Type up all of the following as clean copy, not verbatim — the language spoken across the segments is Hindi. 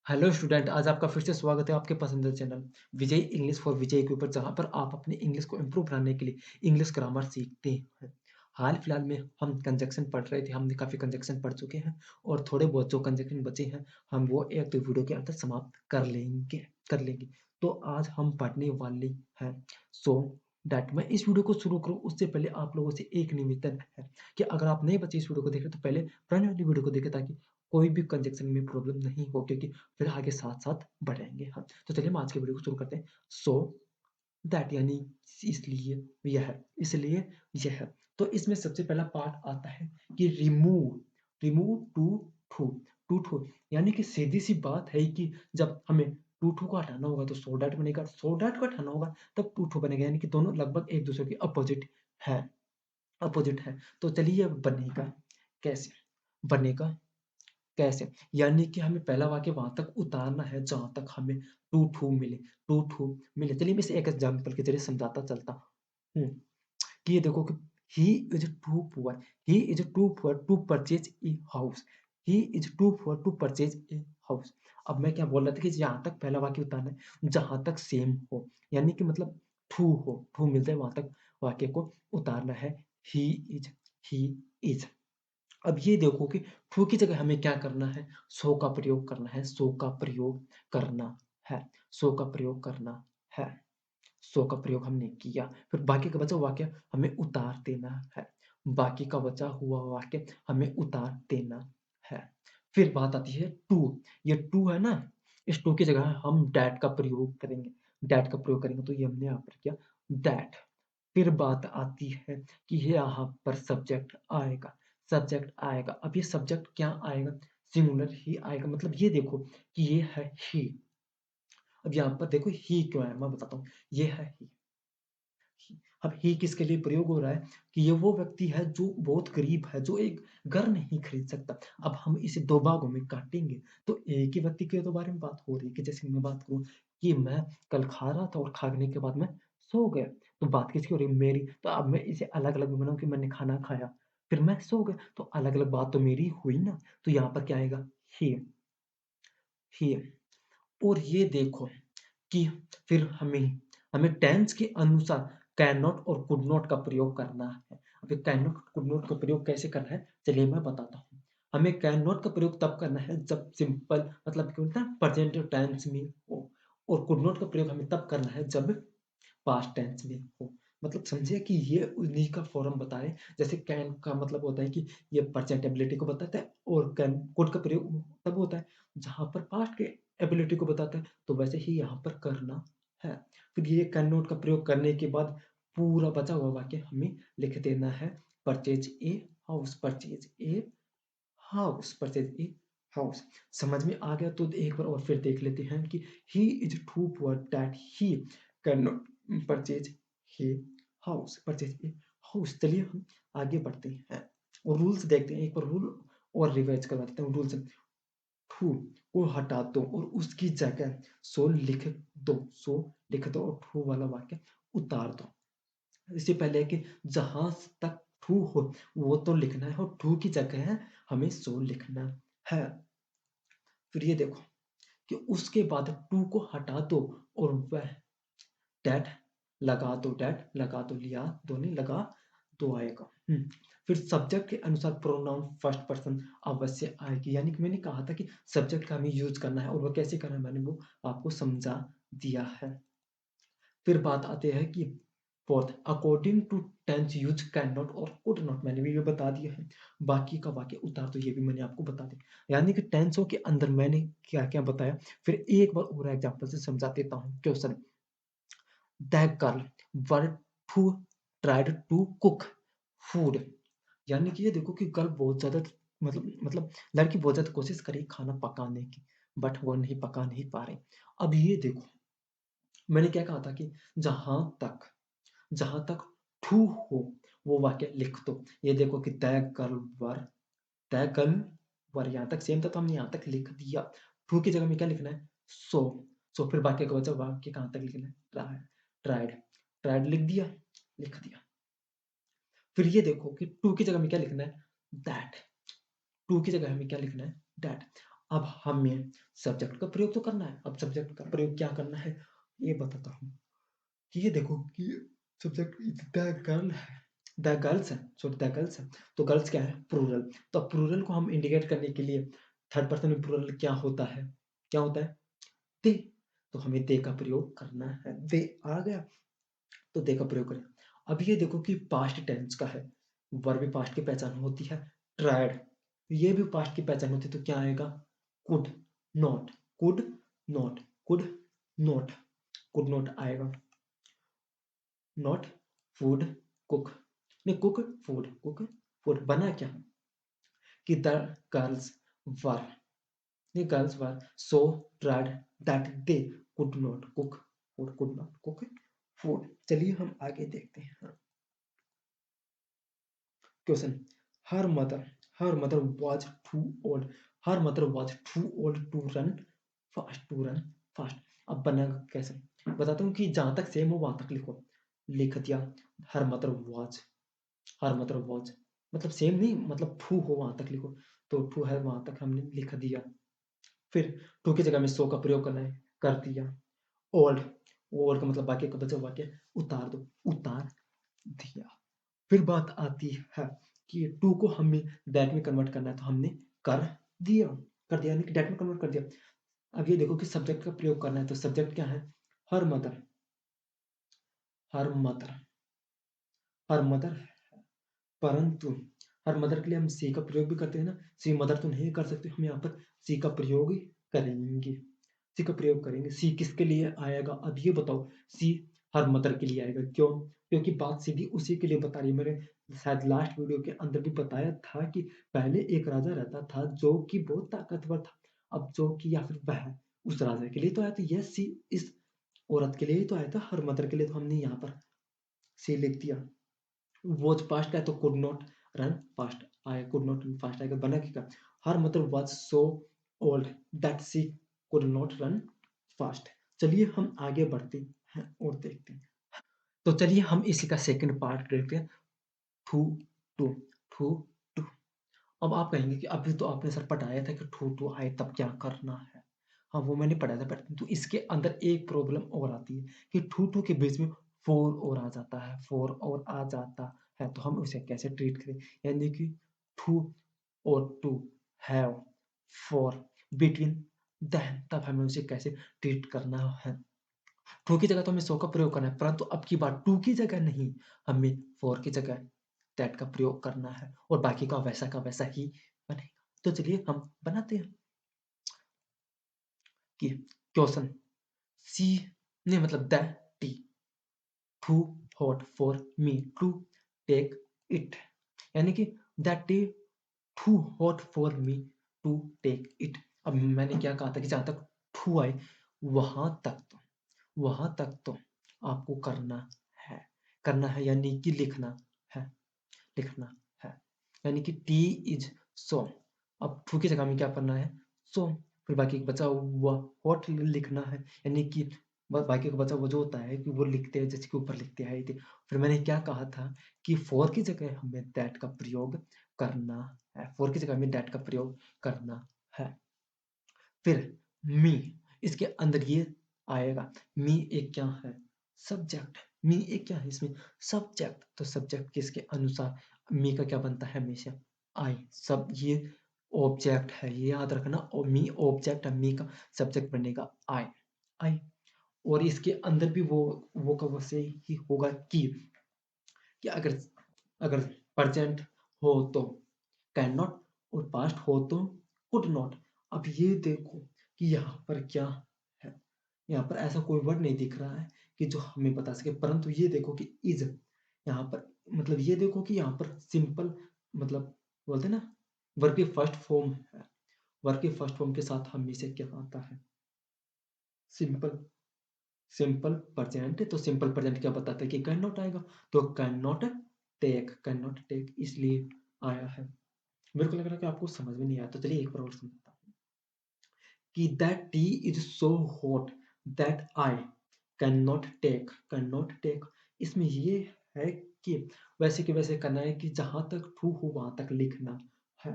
हेलो स्टूडेंट, आज आपका फिर से स्वागत है आपके पसंदीदा चैनल विजय इंग्लिश फॉर विजय के ऊपर, जहां पर आप अपनी इंग्लिश को इम्प्रूव बनाने के लिए इंग्लिश ग्रामर सीखते हैं। हाल फिलहाल में हम कंजक्शन पढ़ रहे थे, हमने काफ़ी कंजक्शन पढ़ चुके हैं और थोड़े बहुत जो कंजक्शन बचे हैं हम वो एक दो वीडियो के अंदर समाप्त कर लेंगे। तो आज हम पढ़ने वाले हैं सो दैट मैं इस वीडियो को शुरू करूं उससे पहले आप लोगों से एक निवेदन है कि अगर आप नए बच्चे इस वीडियो को देख रहे हैं तो पहले पुरानी वाली वीडियो को देखें, ताकि कोई भी कंजक्शन में प्रॉब्लम नहीं हो, क्योंकि फिर आगे साथ-साथ बढ़ेंगे हम। तो चलिए हम आज के वीडियो को शुरू करते हैं। सो दैट यानी इसलिए इसलिए यह। तो इसमें सबसे पहला पार्ट आता है कि रिमूव टू टू यानी कि सीधी-सी बात है कि जब हमें टू टू को हटाना होगा तो सो दैट बनेगा, सो दैट को हटाना होगा तब टू टू बनेगा, यानी कि दोनों लगभग एक-दूसरे के है अपोजिट है। तो चलिए अब बनेगा कैसे? बनेगा कैसे? यानी कि हमें पहला वाक्य वहाँ तक उतारना है जहाँ तक हमें टू टू मिले। चलिए मैं इसे एक एग्ज़ाम्पल के ज़रिए समझाता चलता हूँ, कि ये देखो कि he is too poor he is too poor to purchase a house he is too poor to purchase a house. अब मैं क्या बोल रहा था कि यहाँ तक पहला वाक्य उतारना है, जहाँ तक सेम हो, यानी कि मतलब टू मिल जाए वहाँ तक वाक्य को उतारना है। He is he is. अब ये देखो कि टू की जगह हमें क्या करना है, सो का प्रयोग करना है, सो का प्रयोग करना है, सो का प्रयोग करना है। सो का प्रयोग हमने किया, फिर बाकी का बचा हुआ वाक्य हमें उतार देना है। बाकी का बचा हुआ वाक्य हमें उतार देना है। फिर बात आती है टू, ये टू है ना, इस टू की जगह हम दैट का प्रयोग करेंगे। दैट का प्रयोग करेंगे तो ये हमने यहाँ पर किया दैट। फिर बात आती है कि यहाँ पर सब्जेक्ट आएगा। अब ये सब्जेक्ट क्या आएगा? सिंगुलर ही आएगा। मतलब ये देखो कि ये है ही। अब यहाँ पर देखो ही क्यों आया, मैं बताता हूँ। ये है ही। अब ही किसके लिए प्रयोग हो रहा है? कि ये वो व्यक्ति है जो बहुत गरीब है, जो एक घर नहीं खरीद सकता। अब हम इसे 2 भागों में काटेंगे, तो एक ही व्यक्ति के तो बारे में बात हो रही है, कि जैसे मैं बात करूँ कि मैं कल खा रहा था और खाने के बाद मैं सो गया। तो बात किसकी हो रही है? मेरी। तो अब मैं इसे अलग-अलग भी बनाऊँ कि मैंने खाना खाया, फिर मैं सो गया, तो अलग-अलग बात तो मेरी हुई ना। तो यहाँ पर क्या आएगा? ही, ही। और ये देखो कि फिर हमें हमें टेंस के अनुसार कैन नॉट और कुड नॉट का प्रयोग करना है। अब ये कैन नॉट, कुड नॉट का प्रयोग कैसे करना है, चलिए मैं बताता हूँ। हमें कैन नॉट का प्रयोग तब करना है जब सिंपल मतलब क्या होता है, प्रेजेंट टेंस में हो, और कुड नॉट का प्रयोग हमें तब करना है जब पास्ट टेंस में हो। मतलब समझिए कि ये उन्हीं का फॉर्म बता रहे हैं। जैसे कैन का मतलब होता है कि ये प्रेजेंट एबिलिटी को बताता है, और कैन कुड का प्रयोग तब होता है जहाँ पर पास्ट के एबिलिटी को बताता है। तो वैसे ही यहाँ पर करना है। फिर ये कैन नॉट का प्रयोग करने के बाद पूरा बचा हुआ वाक्य हमें लिख देना है। Purchase a house, purchase a house, purchase a house. समझ में आ गया? तो एक बार और फिर देख लेते हैं कि he is too poor that he can not purchase a house, purchase a house. चलिए हम आगे बढ़ते हैं और रूल्स देखते हैं। एक बार रूल और रिवाइज करवा देते हैं। रूल्स, टू को हटा दो और उसकी जगह सो लिख दो और टू वाला वाक्य उतार दो। इससे पहले है कि जहाँ तक टू हो वो तो लिखना है, और टू की जगह हमें सो लिखना है। फिर ये देखो कि उसके बाद टू को हटा दो और वह दैट लगा दो, लिया दो नहीं, लगा दो आएगा। फिर सब्जेक्ट के अनुसार प्रोनाउन फर्स्ट पर्सन अवश्य आएगी, यानी कि मैंने कहा था कि सब्जेक्ट का हमें यूज करना है, और वो कैसे करना है मैंने वो आपको समझा दिया है। फिर बात आते हैं कि fourth, according to tense use can not और कुड नॉट, मैंने भी ये बता दिया है। बाकी का वाक्य उतार दो, ये भी मैंने आपको बता दिया। यानी कि टेंसों के अंदर मैंने क्या-क्या बताया, फिर एक बार और एग्जांपल से समझा देता हूँ। Question, the girl were too tried to cook food, यानी कि ये देखो कि गर्ल बहुत ज़्यादा मतलब लड़की बहुत ज़्यादा कोशिश कर रही खाना पकाने की, बट वो नहीं पका नहीं पा रही। अब ये देखो, मैंने क्या कहा था कि जहाँ तक जहाँ तक टू हो वो वाक्य लिख दो। ये देखो कि द गर्ल वर यहाँ तक सेम था, तो हमने यहाँ तक लिख दिया। टू की जगह में क्या लिखना है? सो फिर बाकी का बचा वाक्य कहाँ तक लिखना है? ट्राइड ट्राइड लिख दिया। फिर ये देखो कि टू की जगह में क्या लिखना है? दैट। टू की जगह हमें क्या लिखना है? दैट। अब हमें सब्जेक्ट का प्रयोग तो करना है। अब सब्जेक्ट का प्रयोग क्या करना है, ये बताता हूँ। कि ये देखो कि सब्जेक्ट द गर्ल है, द गर्ल्स है, सॉरी द गर्ल्स है। तो गर्ल्स क्या है? प्लूरल। तो प्लूरल को हम इंडिकेट करने के लिए थर्ड पर्सन में प्लूरल क्या होता है? क्या होता है? दे। तो हमें दे का प्रयोग करना है। दे आ गया, तो दे का प्रयोग करें। अब ये देखो कि पास्ट टेंस का है, वर्ब भी पास्ट की पहचान होती है। ट्राइड, ये भी पास्ट की पहचान होती है, तो क्या आएगा? Could not, could not, could not, could not आएगा। नॉट फूड कुक, नहीं कुक फूड, कुक फूड बना क्या कि the girls were, the girls were so tired that they could not cook food, could not cook food। चलिए हम आगे देखते हैं। Question, her mother, her mother was too old, her mother was too old to run fast, to run fast। अब बनेगा कैसे, बताता हूँ कि जहां तक सेम हो वहां तक लिखो। लिख दिया her mother was, her mother was, मतलब सेम नहीं, मतलब टू हो वहां तक लिखो। तो टू है वहां तक हमने लिख दिया। फिर टू की जगह में सो का प्रयोग करना है, कर दिया। ओल्ड, ओल्ड का मतलब बाकी का बचा वाक्य उतार दो, उतार दिया। फिर बात आती है कि टू को हमें दैट में कन्वर्ट करना है, तो हमने कर दिया, कर दिया यानी कि दैट में कन्वर्ट कर दिया। अब ये देखो कि सब्जेक्ट का प्रयोग करना है, तो सब्जेक्ट क्या है? Her mother, her mother, her mother. परंतु हर मदर के लिए हम सी का प्रयोग भी करते हैं ना, सी मदर तो नहीं कर सकते, हम यहाँ पर सी का प्रयोग ही करेंगे, सी का प्रयोग करेंगे। सी किसके लिए आएगा, अब ये बताओ। सी हर मदर के लिए आएगा, क्यों? क्योंकि बात सीधी उसी के लिए बता रही है। मैंने शायद लास्ट वीडियो के अंदर भी बताया था कि पहले एक राजा रहता था जो कि बहुत ताकतवर था। अब जो कि या फिर वह उस राजा के लिए तो आया था, यस सी इस औरत के लिए ही तो आया था, हर मदर के लिए। तो हमने यहाँ पर सी लिख दिया। वॉज पास्ट है तो कुड नॉट रन फास्ट आए, कुड नॉट रन फास्ट आएगा। बना क्या? हर मतलब was so old that she could not run fast. चलिए हम आगे बढ़ते हैं और देखते हैं। तो चलिए हम इसी का सेकंड पार्ट देखते हैं। Too to to to. अब आप कहेंगे कि अभी तो आपने सर पढ़ाया था कि टू टू आए तब क्या करना है। हाँ वो मैंने पढ़ा था, बट तो इसके अंदर एक प्रॉब्लम और आती है कि टू टू के बीच में फोर और आ जाता है, फोर और आ जाता है, तो हम उसे कैसे ट्रीट करें? यानी कि टू और to have four between then, तब हमें उसे कैसे ट्रीट करना है? टू की जगह तो हमें सो का प्रयोग करना है, परंतु अब की बार टू की जगह नहीं, हमें फोर की जगह दैट का प्रयोग करना है और बाकी का वैसा ही बनेगा। तो चलिए हम बनाते हैं कि क्वेश्चन सी ने मतलब the tea too hot for me to take it, यानी कि that tea too hot for me to take it. अब मैंने क्या कहा था कि जहां तक टू आए वहां तक तो, वहां तक तो आपको है, करना है यानी कि लिखना है, लिखना है। यानी कि टी इज सो, अब टू की जगह में क्या करना है? सो। फिर बाकी का बचा हुआ व्हाट लिखना है, यानी कि बाकी का बचा हुआ जो होता है कि वो लिखते हैं जैसे कि ऊपर लिखते हैं थे। फिर मैंने क्या कहा था कि फोर की जगह हमें दैट का प्रयोग करना है, फोर की जगह हमें दैट का प्रयोग करना है। फिर मी, इसके अंदर ये आएगा। मी एक क्या है? सब्जेक्ट। मी एक क्या है इसमें? सब्जेक्ट। तो सब्जेक्ट किसके अनुसार? मी का क्या बनता है हमेशा? आई। सब ये ऑब्जेक्ट है, ये याद रखना। और मी ऑब्जेक्ट है, मी का सब्जेक्ट बनेगा आई, आई। और इसके अंदर भी वो का वैसे ही होगा कि अगर अगर प्रेजेंट हो तो कैन नॉट और पास्ट हो तो कुड नॉट। अब ये देखो कि यहाँ पर क्या है, यहाँ पर ऐसा कोई वर्ड नहीं दिख रहा है कि जो हमें बता सके, परंतु ये देखो कि इज यहाँ पर, मतलब ये देखो कि यहाँ पर सिंपल, मतलब बोलते हैं ना वर्ब की फर्स्ट फॉर्म है, वर्ब की फर्स्ट फॉर्म के साथ हमेशा क्या आता है? Simple, simple present. तो सिंपल प्रेजेंट क्या बताता है कि कैन नॉट आएगा, तो कैन नॉट टेक इसलिए आया है। मेरे को लग रहा है कि आपको समझ में नहीं आया, तो चलिए एक बार और समझता हूँ कि that tea is so hot that I can not take. इसमें ये है कि वैसे के वैसे करना है कि जहां तक ट्रू हो वहां तक लिखना है,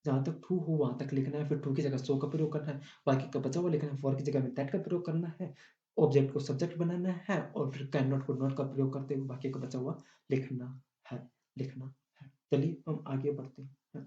जहाँ तक ट्रू हो वहाँ तक लिखना है, फिर ट्रू की जगह सो का प्रयोग करना है, बाकी का बचा हुआ लिखना है, फॉर की जगह में दैट का प्रयोग करना है, ऑब्जेक्ट को सब्जेक्ट बनाना है और फिर कैन नॉट, कुड नॉट का प्रयोग करते हुए बाकी का बचा हुआ लिखना है लिखना है। चलिए हम आगे बढ़ते हैं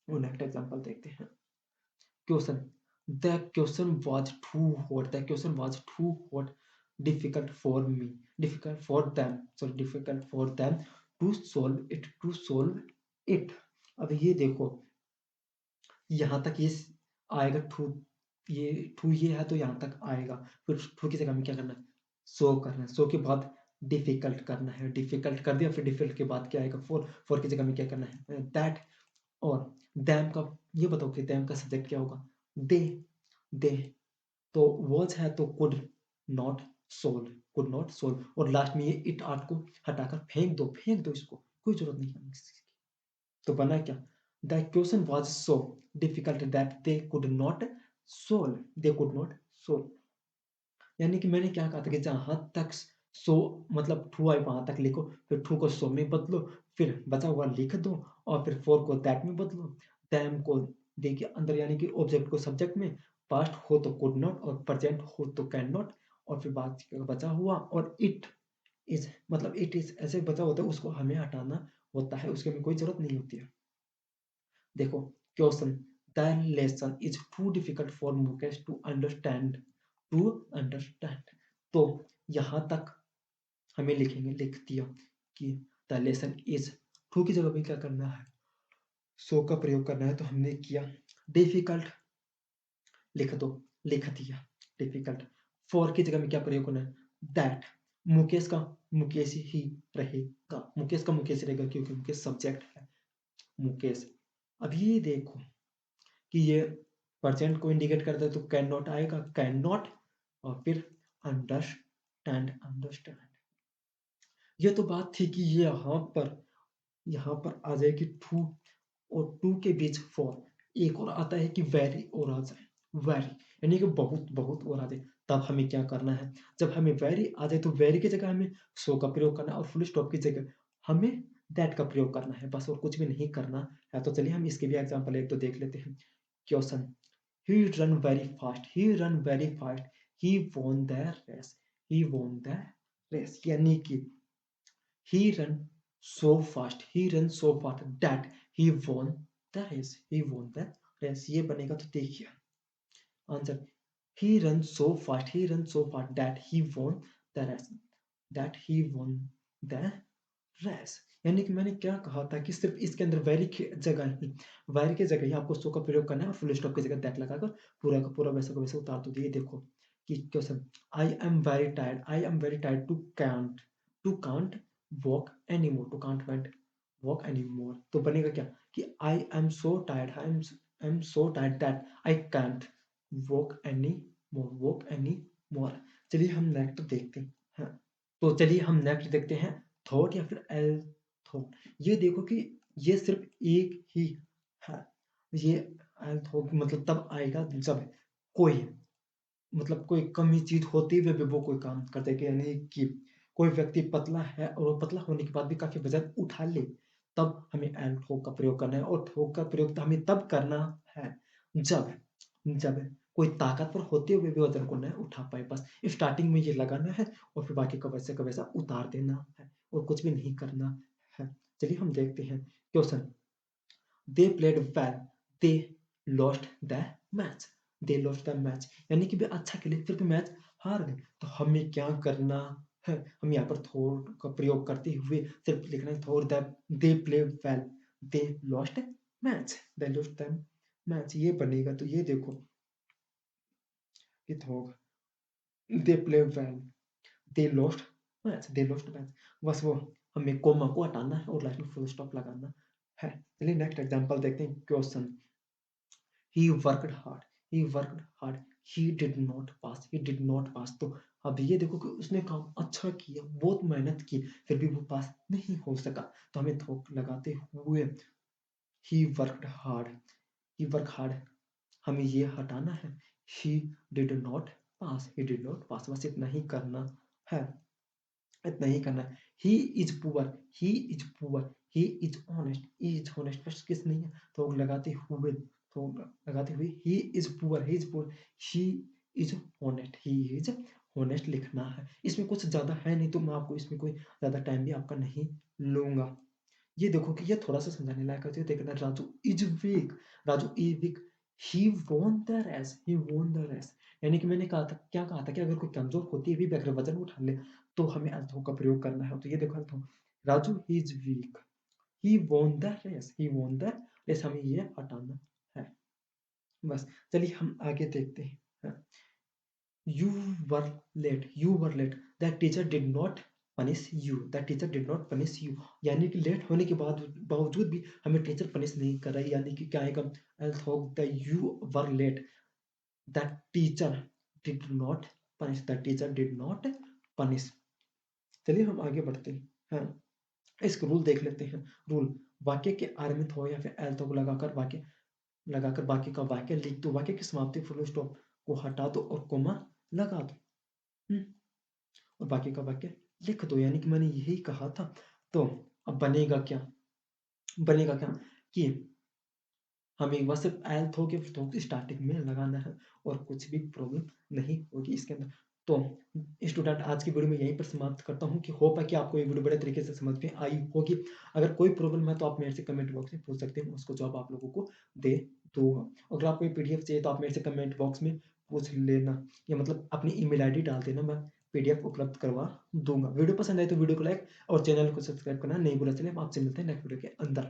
और नेक्स्ट एग्जांपल देखते हैं। Question, the question was too hot, the question was too hot, difficult for me, difficult for them, sorry difficult for them to solve it. अब ये देखो, यहाँ तक ये आएगा ठू, ये ठू ये है तो यहाँ तक आएगा, फिर ठू की जगह में क्या करना है, सो करना है, सो के बाद डिफिकल्ट करना है, डिफिकल्ट कर दिया, फिर डिफिकल्ट के बाद क्या आएगा, फोर, फोर की जगह में क्या करना है, दैट। और दैम का, ये बताओ कि दैम का सब्जेक्ट क्या होगा, दे, दे, तो वॉज है तो not solve could not solve, और लास्ट में ये इट आर्ट को हटाकर फेंक दो इसको, कोई जरूरत नहीं है इसकी। तो बना क्या, the question was so difficult that they could not solve. यानी कि मैंने क्या कहा था कि जहां तक सो मतलब टू आई वहां तक लिखो, फिर टू को सो में बदलो, फिर बचा हुआ लिख दो, और फिर फोर को दैट में बदलो, दैम को देखिए अंदर यानी कि ऑब्जेक्ट को सब्जेक्ट में, पास्ट हो तो कुड नॉट और प्रेजेंट हो तो कैन नॉट, और फिर बात बचा हुआ, और इट इज मतलब इट इज ऐसे बचा होता है, उसको हमें हटाना होता है, उसके में कोई जरूरत नहीं होती है। देखो question, the lesson is too difficult for Mukesh to understand. तो यहाँ तक हमें लिख दिया कि द लेसन इज, टू की जगह पे क्या करना है, सो का प्रयोग करना है, तो हमने किया, डिफिकल्ट लिख दो, लिख दिया डिफिकल्ट, फॉर की जगह में क्या प्रयोग करना है, दैट, मुकेश का मुकेश ही रहेगा, मुकेश का मुकेश रहेगा क्योंकि मुकेश सब्जेक्ट है, मुकेश। अब ये देखो कि ये परसेंट को इंडिकेट करता है, तो कैन नॉट आएगा, कैन नॉट, और फिर अंडरस्टैंड। ये तो बात थी कि ये यहाँ पर आ जाएगी टू, और टू के बीच फोर, एक और आता है कि वेरी और आ जाए, वेरी यानी कि बहुत बहुत और आ जाए, तब हमें क्या करना है, जब हमें वेरी आ जाए तो वेरी की जगह हमें सो का प्रयोग करना है, और फुल स्टॉप की जगह हमें दैट का प्रयोग करना है, बस और कुछ भी नहीं करना है। तो चलिए हम इसके भी एग्जाम्पल एक तो देख लेते हैं। Question, he run very fast, he run very fast, he won the race, he won the race, यानी कि he run so fast, he run so fast that he won the race, he won the race, ये बनेगा। तो देखिए answer, he run so fast, he run so fast that he won the race, that he won the race। यानी कि मैंने क्या कहा था कि सिर्फ इसके अंदर वेरी की जगह ही, वेरी की जगह ही आपको सो का प्रयोग करना है, और फुल स्टॉप की जगह दैट लगाकर पूरा का पूरा वैसा का वैसा उतार दो। ये देखो कि question, I am very tired to can't walk any more, to can't walk any more, तो बनेगा क्या कि I am so tired, I am so tired that I can't walk any more. चलिए हम नेक्स्ट देखते हैं। तो चलिए हम नेक्स्ट देखते हैं, थॉट या फिर एल थॉट। ये देखो कि ये सिर्फ एक ही है, ये एल थॉट मतलब तब आएगा जब कोई मतलब कोई कम ही चीज होते हुए भी वो कोई काम करता है, कि यानी कि कोई व्यक्ति पतला है और वो पतला होने के बाद भी काफी वजन उठा ले, तब हमें एल थॉट का प्रयोग करना है, और थॉट का प्रयोग तो हमें तब करना है जब जब कोई ताकतवर होते हुए भी वजन को न उठा पाए, बस स्टार्टिंग में ये लगाना है, और फिर बाकी का वैसा उतार देना है, और कुछ भी नहीं करना है। चलिए हम देखते हैं question, they played well, they lost the match, they lost the match, यानी कि वे अच्छा खेले फिर भी मैच हार गए, तो हमें क्या करना है, हम यहाँ पर थोड़ का प्रयोग करते हुए सिर्फ लिखना है, थोड़ the, they play well, they lost match, they lost the match, ये बनेगा। तो ये देखो कि थोड़, they play well, they lost match, बस वो हमें कोमा को हटाना है और लास्ट में फुल स्टॉप लगाना है। चलिए नेक्स्ट एग्जांपल देखते हैं। Question, he worked hard, he worked hard, he did not pass। तो अब ये देखो कि उसने काम अच्छा किया, बहुत मेहनत की, फिर भी वो पास नहीं हो सका, तो हमें थोक लगाते हुए he worked hard, he worked hard, हमें ये हटाना है, he did not he did not pass, बस इतना ही करना है, इतना ही करना है। He is poor, he is poor, he is honest, is honest बस किस नहीं है, तो तो लगाते हुए he is poor, he is honest, he is honest लिखना है। इसमें कुछ ज़्यादा है नहीं, तो मैं आपको इसमें कोई ज़्यादा टाइम भी आपका नहीं लूँगा। ये देखो कि ये थोड़ा-सा समझाने लायक है। तो ये देखना, Raju is weak, Raju is weak, he won the race, he won the race. यानी कि मैंने कहा था, क्या कहा था कि अगर कोई कमज़ोर होती हुई भी अगर वज़न उठा ले, तो हमें अर्थों का प्रयोग करना है। तो ये देखो अर्थों, Raju he is weak, he won the race, he won the race, हमें ये हटाना है। बस, चलिए हम आगे देखते हैं। हाँ, you were you were late, that teacher did not punish you, that teacher did not punish you. यानी कि लेट होने के बाद बावजूद भी हमें टीचर पनिश नहीं कर रहा है, यानी कि क्या आएगा, else hope the you were late, that teacher did not punish, that teacher did not punish. चलिए हम आगे बढ़ते हैं। हाँ, इसका रूल देख लेते हैं। रूल, वाक्य के आरंभित हो या फिर एल्तो को लगाकर बाकी का वाक्य लिख दो। वाक्य की समाप्ति फुल स्टॉप को हटा दो और कोमा लगा दो। हम्म, और बाकी का वाक्य लिख दो, यानी कि मैंने यही कहा था। तो अब बनेगा क्या कि हमें एक बार सिर्फ एल थो के थो स्टार्टिंग में लगाना है और कुछ भी प्रॉब्लम नहीं होगी इसके अंदर। तो स्टूडेंट, आज की वीडियो में यहीं पर समाप्त करता हूँ कि होप है कि आपको ये वीडियो बड़े तरीके से समझ में आई होगी। अगर कोई प्रॉब्लम है तो आप मेरे से कमेंट बॉक्स में पूछ सकते हैं, उसको जवाब आप लोगों को दे दूंगा। अगर आपको ये पीडीएफ चाहिए तो आप मेरे से कमेंट बॉक्स में पूछ लेना, या मतलब अपनी ईमेल आईडी डाल देना, मैं पीडीएफ उपलब्ध करवा दूंगा। वीडियो पसंद आए तो वीडियो को लाइक और चैनल को सब्सक्राइब करना नहीं भूलना। चलिए हम आपसे मिलते हैं नेक्स्ट वीडियो के अंदर।